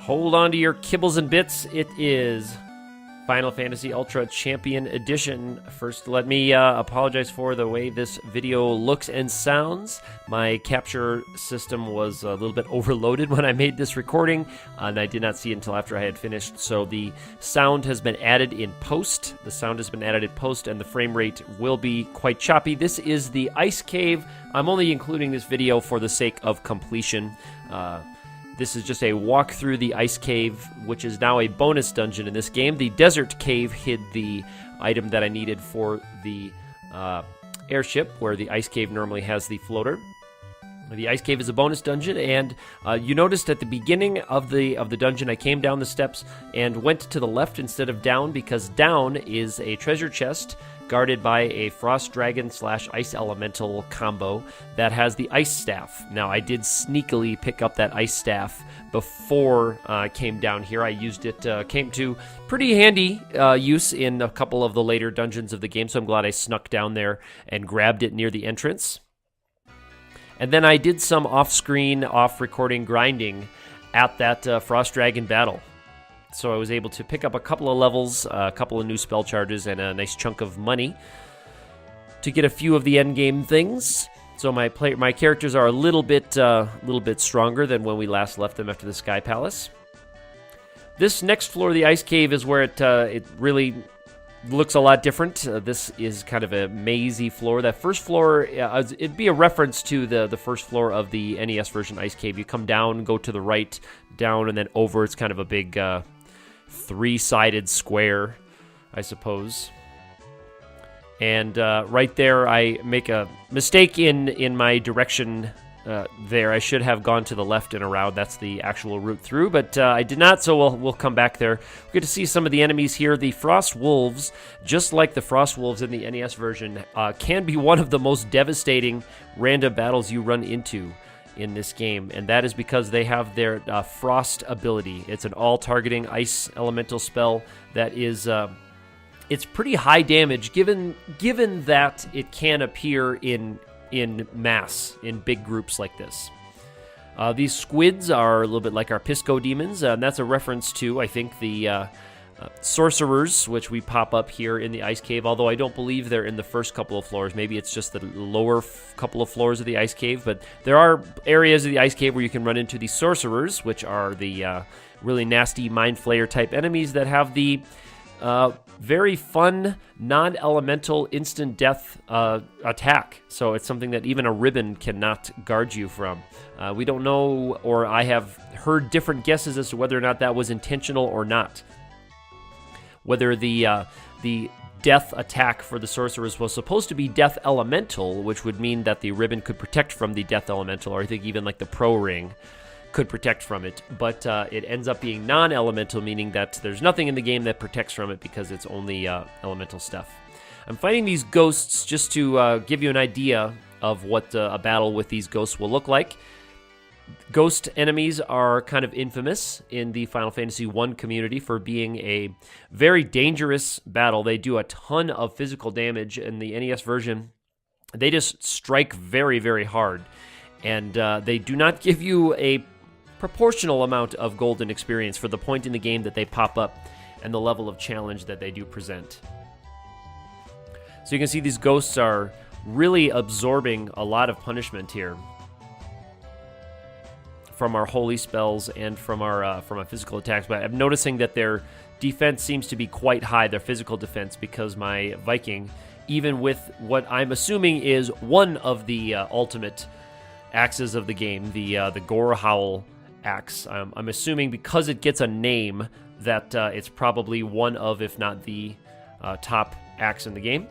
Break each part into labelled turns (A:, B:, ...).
A: Hold on to your kibbles and bits. It is Final Fantasy Ultra Champion Edition. First, let me apologize for the way this video looks and sounds. My capture system was a little bit overloaded when I made this recording, and I did not see it until after I had finished. So the sound has been added in post. And the frame rate will be quite choppy. This is the Ice Cave. I'm only including this video for the sake of completion. This is just a walk through the Ice Cave, which is now a bonus dungeon in this game. The Desert Cave hid the item that I needed for the airship, where the Ice Cave normally has the floater. The Ice Cave is a bonus dungeon, and you noticed at the beginning of the dungeon, I came down the steps and went to the left instead of down, because down is a treasure chest guarded by a Frost Dragon / Ice Elemental combo that has the Ice Staff. Now, I did sneakily pick up that Ice Staff before I came down here. I used it, came to pretty handy use in a couple of the later dungeons of the game, so I'm glad I snuck down there and grabbed it near the entrance. And then I did some off-screen, off-recording grinding at that Frost Dragon battle. So I was able to pick up a couple of levels, a couple of new spell charges, and a nice chunk of money to get a few of the endgame things. So my characters are a little bit stronger than when we last left them after the Sky Palace. This next floor of the Ice Cave is where it really looks a lot different. This is kind of a mazy floor. That first floor, it'd be a reference to the first floor of the NES version Ice Cave. You come down, go to the right, down, and then over. It's kind of a big three-sided square, I suppose. And right there, I make a mistake in my direction there. I should have gone to the left and around. That's the actual route through, but I did not, so we'll come back there. We get to see some of the enemies here. The Frost Wolves, just like the Frost Wolves in the NES version, can be one of the most devastating random battles you run into in this game, and that is because they have their Frost ability. It's an all-targeting ice elemental spell that is it's pretty high damage, given that it can appear in mass, in big groups like this. These squids are a little bit like our Pisco demons, and that's a reference to, I think, the sorcerers, which we pop up here in the Ice Cave, although I don't believe they're in the first couple of floors. Maybe it's just the lower couple of floors of the Ice Cave, but there are areas of the Ice Cave where you can run into the sorcerers, which are the really nasty Mind Flayer type enemies that have the very fun, non-elemental, instant death attack. So it's something that even a ribbon cannot guard you from. We don't know, or I have heard different guesses as to whether or not that was intentional or not. Whether the death attack for the sorcerers was supposed to be death elemental, which would mean that the ribbon could protect from the death elemental, or I think even like the pro ring could protect from it, but it ends up being non-elemental, meaning that there's nothing in the game that protects from it because it's only elemental stuff. I'm fighting these ghosts just to give you an idea of what a battle with these ghosts will look like. Ghost enemies are kind of infamous in the Final Fantasy I community for being a very dangerous battle. They do a ton of physical damage. In the NES version, they just strike very, very hard, and they do not give you a proportional amount of golden experience for the point in the game that they pop up and the level of challenge that they do present. So you can see these ghosts are really absorbing a lot of punishment here from our holy spells and from our physical attacks. But I'm noticing that their defense seems to be quite high, their physical defense, because my Viking, even with what I'm assuming is one of the ultimate axes of the game, the Gore Howl axe. I'm assuming because it gets a name that it's probably one of, if not the top axe in the game.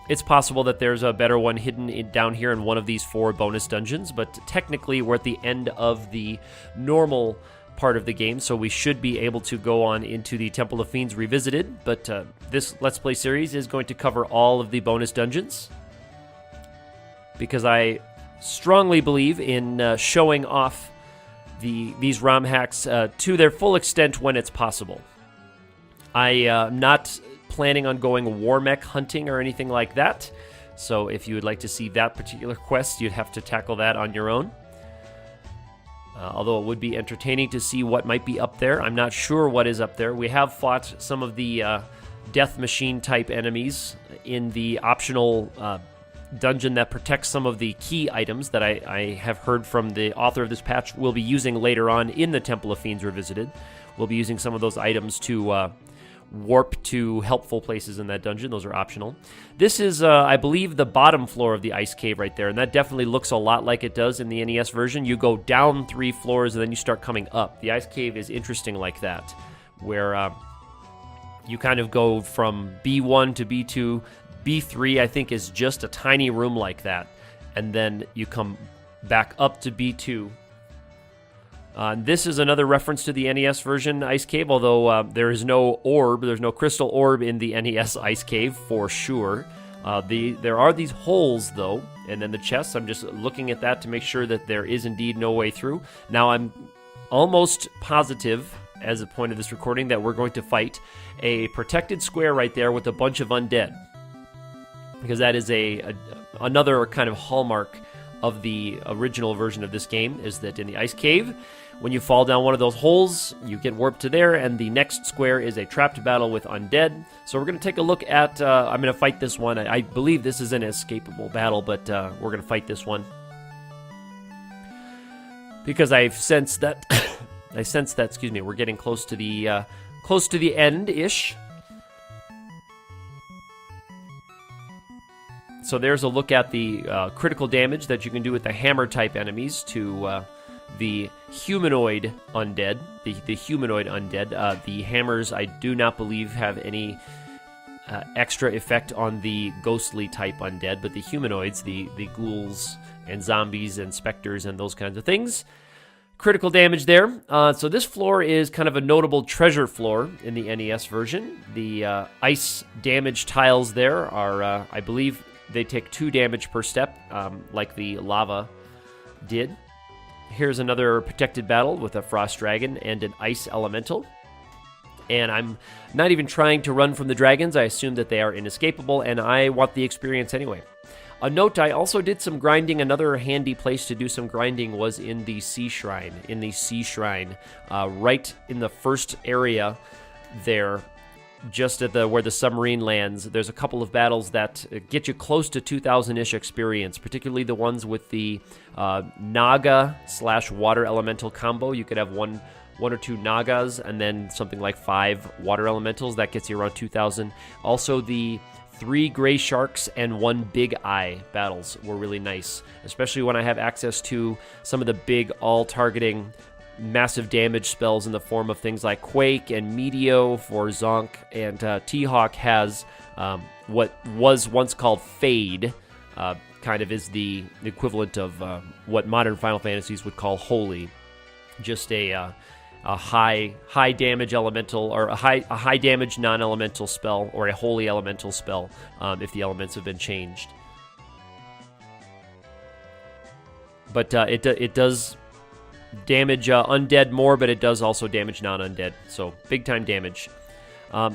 A: It's possible that there's a better one hidden down here in one of these 4 bonus dungeons, but technically we're at the end of the normal part of the game, so we should be able to go on into the Temple of Fiends Revisited, but this Let's Play series is going to cover all of the bonus dungeons, because I strongly believe in showing off these ROM hacks to their full extent when it's possible. I'm not planning on going war mech hunting or anything like that, so if you would like to see that particular quest, you'd have to tackle that on your own. Although it would be entertaining to see what might be up there. I'm not sure what is up there. We have fought some of the death machine type enemies in the optional dungeon that protects some of the key items that I have heard from the author of this patch we'll be using later on in the Temple of Fiends Revisited. We'll be using some of those items to warp to helpful places in that dungeon. Those are optional. This is, I believe, the bottom floor of the ice cave right there, and that definitely looks a lot like it does in the NES version. You go down 3 floors, and then you start coming up. The ice cave is interesting like that, where you kind of go from B1 to B2. B3, I think, is just a tiny room like that, and then you come back up to B2. This is another reference to the NES version Ice Cave, although there is no orb, there's no crystal orb in the NES Ice Cave for sure. There are these holes, though, and then the chests. I'm just looking at that to make sure that there is indeed no way through. Now, I'm almost positive, as a point of this recording, that we're going to fight a protected square right there with a bunch of undead, because that is another kind of hallmark of the original version of this game, is that in the Ice Cave, when you fall down one of those holes, you get warped to there, and the next square is a trapped battle with undead. So we're going to take a look at, I'm going to fight this one. I believe this is an escapable battle, but we're going to fight this one, because I've sensed that, excuse me, we're getting close to the end-ish. So there's a look at the critical damage that you can do with the hammer-type enemies to the humanoid undead. The humanoid undead. The hammers, I do not believe, have any extra effect on the ghostly-type undead, but the humanoids, the ghouls and zombies and specters and those kinds of things, critical damage there. So this floor is kind of a notable treasure floor in the NES version. The ice damage tiles there are, I believe, they take 2 damage per step, like the lava did. Here's another protected battle with a frost dragon and an ice elemental. And I'm not even trying to run from the dragons. I assume that they are inescapable, and I want the experience anyway. A note, I also did some grinding. Another handy place to do some grinding was in the Sea Shrine. Right in the first area there, just at where the submarine lands, there's a couple of battles that get you close to 2,000-ish experience, particularly the ones with the Naga/water elemental combo. You could have one or 2 Nagas and then something like 5 water elementals. That gets you around 2,000. Also, the 3 gray sharks and 1 big eye battles were really nice, especially when I have access to some of the big all-targeting massive damage spells in the form of things like Quake and Meteo for Zonk, and T-Hawk has what was once called Fade, kind of is the equivalent of what modern Final Fantasies would call Holy, just a high damage elemental, or a high damage non-elemental spell, or a holy elemental spell if the elements have been changed. But it does damage undead more, but it does also damage non-undead, so big time damage.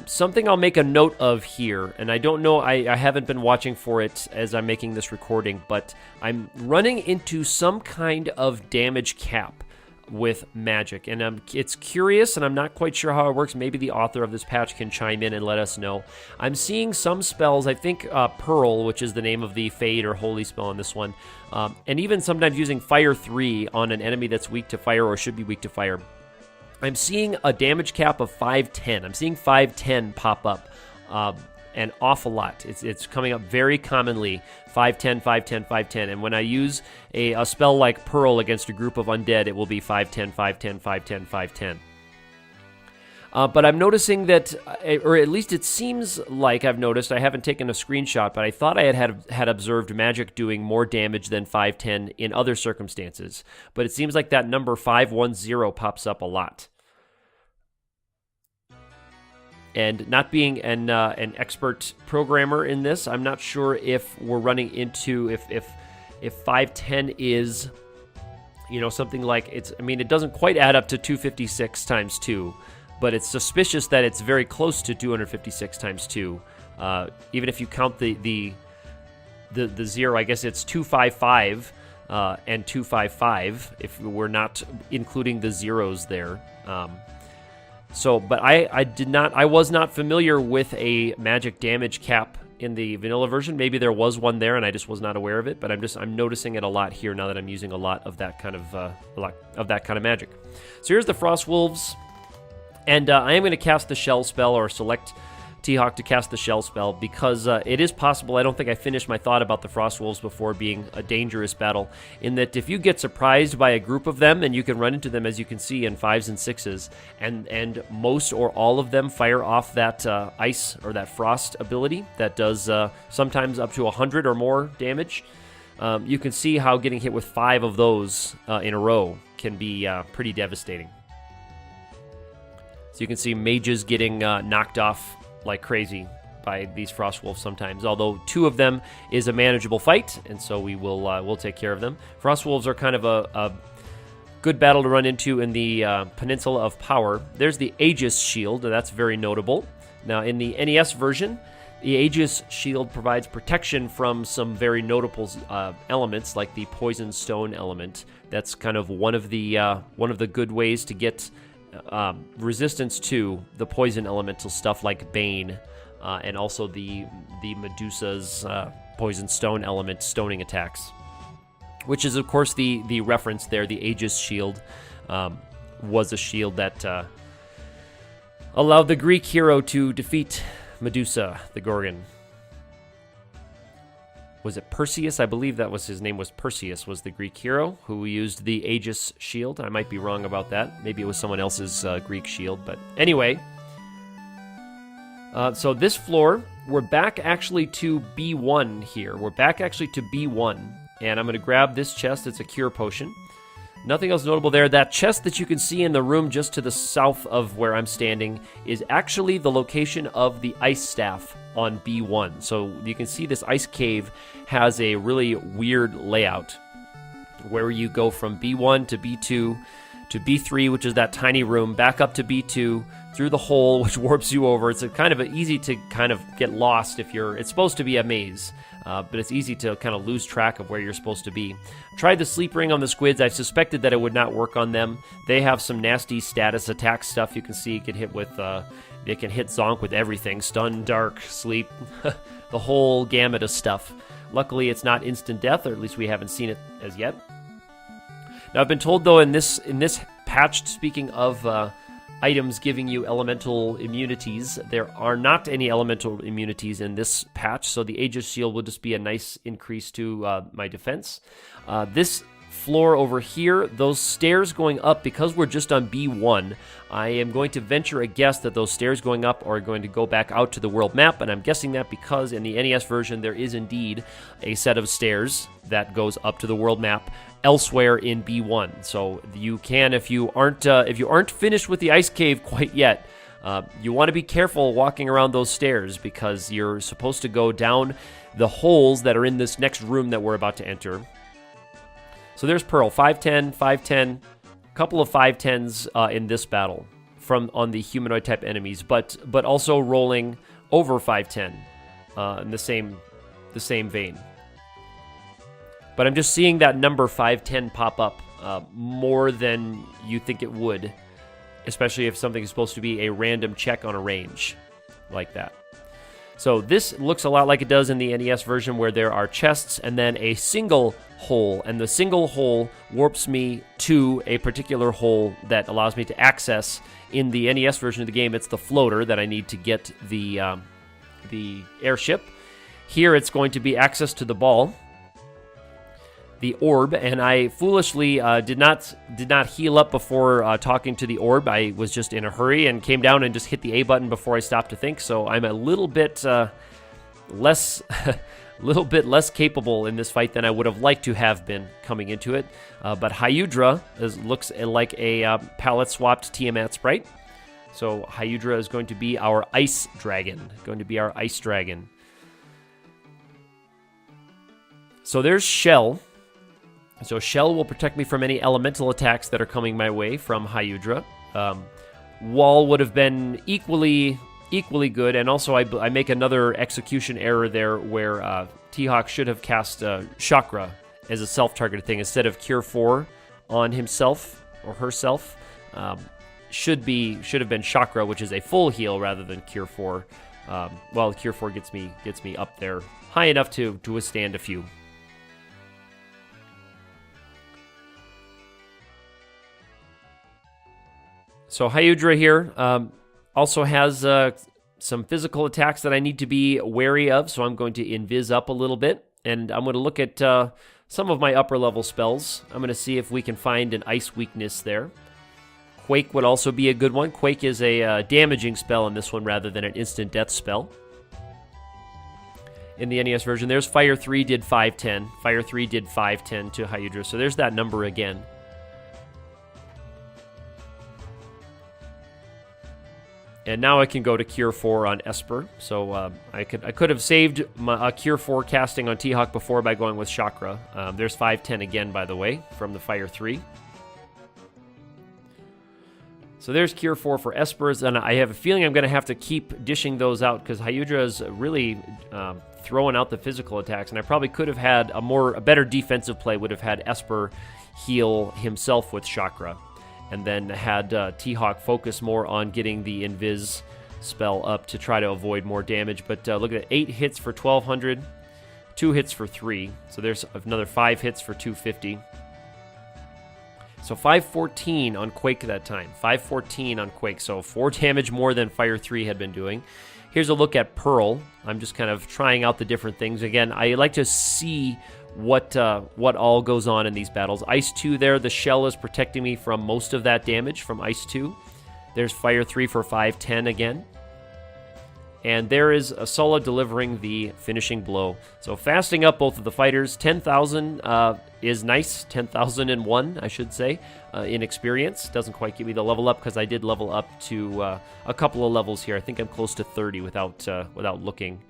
A: Something I'll make a note of here, and I don't know, I haven't been watching for it as I'm making this recording, but I'm running into some kind of damage cap with magic, and it's curious, and I'm not quite sure how it works. Maybe the author of this patch can chime in and let us know. I'm seeing some spells, I think Pearl, which is the name of the Fade or Holy spell on this one, and even sometimes using Fire 3 on an enemy that's weak to fire or should be weak to fire. I'm seeing a damage cap of 510. I'm seeing 510 pop up an awful lot. It's coming up very commonly, 510, 510, 510. And when I use a spell like Pearl against a group of undead, it will be 510, 510, 510, 510. But I'm noticing that, or at least it seems like I've noticed, I haven't taken a screenshot, but I thought I had observed magic doing more damage than 510 in other circumstances. But it seems like that number 510 pops up a lot. And not being an expert programmer in this, I'm not sure if we're running into, if 510 is, something like, it doesn't quite add up to 256 times 2, but it's suspicious that it's very close to 256 times 2. Even if you count the 0, I guess it's 255 and 255 if we're not including the zeros there. But I was not familiar with a magic damage cap in the vanilla version. Maybe there was one there and I just was not aware of it, but I'm noticing it a lot here now that I'm using a lot of that kind of magic. So here's the Frost Wolves, and I am going to cast the Shell spell, or select T-Hawk to cast the Shell spell, because it is possible. I don't think I finished my thought about the Frost Wolves before being a dangerous battle, in that if you get surprised by a group of them, and you can run into them, as you can see, in 5s and 6s, and most or all of them fire off that ice or that frost ability that does sometimes up to 100 or more damage, you can see how getting hit with 5 of those in a row can be pretty devastating. So you can see mages getting knocked off like crazy by these Frost Wolves sometimes, although 2 of them is a manageable fight, and so we'll take care of them. Frost Wolves are kind of a good battle to run into in the Peninsula of Power. There's the Aegis Shield, and that's very notable. Now, in the NES version, the Aegis Shield provides protection from some very notable elements, like the Poison Stone element. That's kind of one of the good ways to get resistance to the poison elemental stuff like Bane, and also the Medusa's Poison Stone element stoning attacks, which is of course the reference there. The Aegis Shield was a shield that allowed the Greek hero to defeat Medusa, the Gorgon. Was it Perseus? I believe that was his name, was Perseus, was the Greek hero who used the Aegis shield. I might be wrong about that. Maybe it was someone else's Greek shield. But anyway, so this floor, we're back actually to B1 here. We're back actually to B1. And I'm going to grab this chest. It's a cure potion. Nothing else notable there. That chest that you can see in the room just to the south of where I'm standing is actually the location of the ice staff on B1. So you can see this ice cave has a really weird layout where you go from B1 to B2 to B3, which is that tiny room, back up to B2, through the hole, which warps you over. It's easy to kind of get lost if it's supposed to be a maze. But it's easy to kind of lose track of where you're supposed to be. Tried the sleep ring on the squids. I suspected that it would not work on them. They have some nasty status attack stuff. You can see you can hit with, they can hit Zonk with everything. Stun, dark, sleep, the whole gamut of stuff. Luckily, it's not instant death, or at least we haven't seen it as yet. Now, I've been told, though, in this patch, speaking of items giving you elemental immunities, there are not any elemental immunities in this patch, so the Aegis Shield will just be a nice increase to my defense. This floor over here, those stairs going up, because we're just on B1, I am going to venture a guess that those stairs going up are going to go back out to the world map, and I'm guessing that because in the NES version there is indeed a set of stairs that goes up to the world map elsewhere in B1. So you can, if you aren't finished with the ice cave quite yet, you want to be careful walking around those stairs, because you're supposed to go down the holes that are in this next room that we're about to enter. So there's Pearl, 510, 510, couple of 510s in this battle on the humanoid type enemies, but also rolling over 510 in the same vein. But I'm just seeing that number 510 pop up more than you think it would, especially if something is supposed to be a random check on a range like that. So this looks a lot like it does in the NES version, where there are chests and then a single hole, and the single hole warps me to a particular hole that allows me to access. In the NES version of the game, it's the floater that I need to get the airship. Here it's going to be access to the ball, the orb, and I foolishly did not heal up before talking to the orb. I was just in a hurry and came down and just hit the A button before I stopped to think. So I'm a little bit less capable in this fight than I would have liked to have been coming into it. But Hyudra looks like a palette swapped Tiamat sprite. So Hyudra is going to be our ice dragon. So there's Shell. So Shell will protect me from any elemental attacks that are coming my way from Hyudra. Wall would have been equally good, and also I make another execution error there where T-Hawk should have cast Chakra as a self-targeted thing instead of Cure 4 on himself or herself. Should have been Chakra, which is a full heal rather than Cure 4. Well, Cure 4 gets me up there high enough to withstand a few. So Hyudra here also has some physical attacks that I need to be wary of, so I'm going to invis up a little bit, and I'm going to look at some of my upper level spells. I'm going to see if we can find an ice weakness there. Quake would also be a good one. Quake is a damaging spell in this one rather than an instant death spell. In the NES version, there's Fire 3 did 510. Fire 3 did 510 to Hyudra, so there's that number again. And now I can go to Cure 4 on Esper. So I could have saved my Cure 4 casting on T-Hawk before by going with Chakra. There's 510 again, by the way, from the Fire 3. So there's Cure 4 for Espers, and I have a feeling I'm going to have to keep dishing those out because Hyudra is really throwing out the physical attacks, and I probably could have had a better defensive play, would have had Esper heal himself with Chakra, and then had T-Hawk focus more on getting the Invis spell up to try to avoid more damage. But look at that, 8 hits for 1,200, 2 hits for 3, so there's another 5 hits for 250. So 514 on Quake that time. 514 on Quake, so 4 damage more than Fire 3 had been doing. Here's a look at Pearl. I'm just kind of trying out the different things. Again, I like to see what all goes on in these battles. Ice 2 there, the shell is protecting me from most of that damage from Ice 2. There's Fire 3 for 510 again. And there is Asula delivering the finishing blow. So fasting up both of the fighters. 10,000 is nice. 10,001, I should say, in experience. Doesn't quite give me the level up because I did level up to a couple of levels here. I think I'm close to 30 without looking.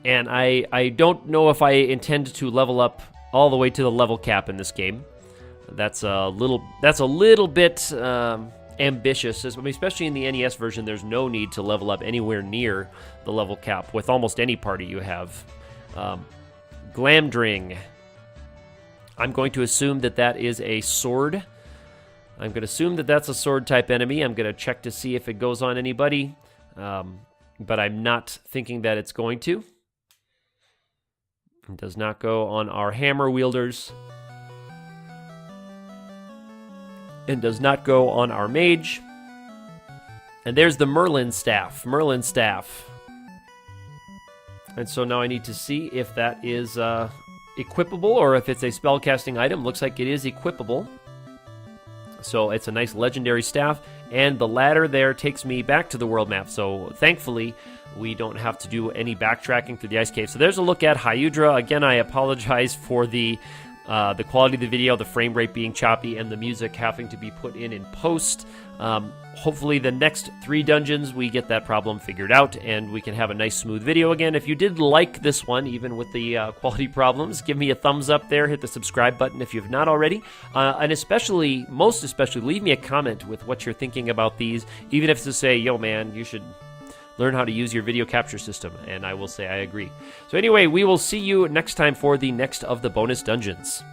A: And I don't know if I intend to level up all the way to the level cap in this game. That's a little bit ambitious, especially in the NES version. There's no need to level up anywhere near the level cap with almost any party you have. Glamdring. I'm going to assume that is a sword. I'm going to assume that that's a sword type enemy. I'm going to check to see if it goes on anybody, but I'm not thinking that it's going to. It does not go on our hammer wielders. And does not go on our mage. And there's the Merlin staff. Merlin staff. And so now I need to see if that is equipable or if it's a spellcasting item. Looks like it is equipable. So it's a nice legendary staff. And the ladder there takes me back to the world map. So thankfully, we don't have to do any backtracking through the ice cave. So there's a look at Hyudra. Again, I apologize for the quality of the video, the frame rate being choppy, and the music having to be put in post. Hopefully the next 3 dungeons we get that problem figured out and we can have a nice smooth video again. If you did like this one, even with the quality problems, give me a thumbs up there, hit the subscribe button if you've not already, and most especially, leave me a comment with what you're thinking about these, even if it's to say, yo man, you should learn how to use your video capture system, and I will say I agree. So anyway, we will see you next time for the next of the bonus dungeons.